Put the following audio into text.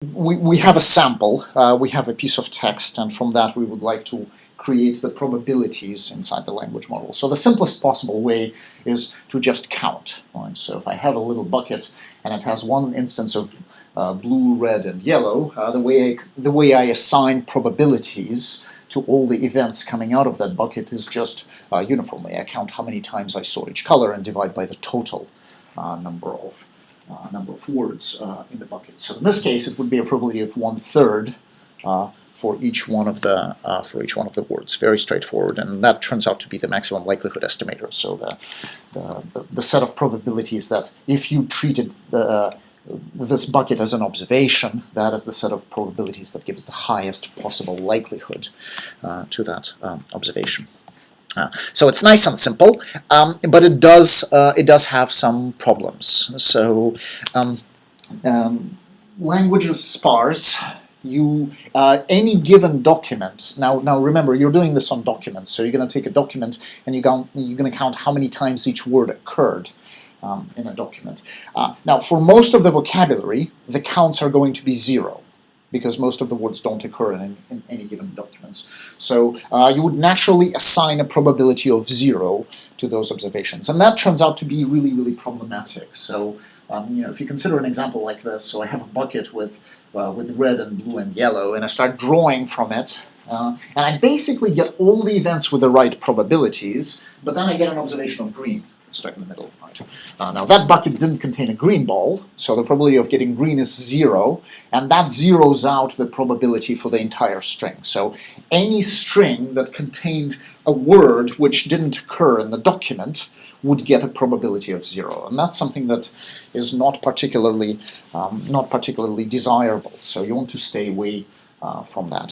we have a sample, we have a piece of text, and from that we would like to create the probabilities inside the language model. So the simplest possible way is to just count. Right? So if I have a little bucket and it has one instance of blue, red, and yellow, the way I assign probabilities to all the events coming out of that bucket is just uniformly. I count how many times I saw each color and divide by the total number of words in the bucket. So in this case, it would be a probability of 1/3 for each one of the words. Very straightforward, and that turns out to be the maximum likelihood estimator. So the set of probabilities that if you treated this bucket as an observation, that is the set of probabilities that gives the highest possible likelihood to that observation. So it's nice and simple, but it does have some problems. So language is sparse. Any given document. Now remember, you're doing this on documents, so you're going to take a document and you're going to count how many times each word occurred in a document. Now, for most of the vocabulary, the counts are going to be 0, because most of the words don't occur in any given documents. So you would naturally assign a probability of 0 to those observations, and that turns out to be really, really problematic. So if you consider an example like this, so I have a bucket with red and blue and yellow, and I start drawing from it, and I basically get all the events with the right probabilities, but then I get an observation of green stuck in the middle. Right? Now that bucket didn't contain a green ball, so the probability of getting green is 0, and that zeroes out the probability for the entire string. So any string that contained a word which didn't occur in the document would get a probability of 0, and that's something that is not particularly desirable. So you want to stay away from that.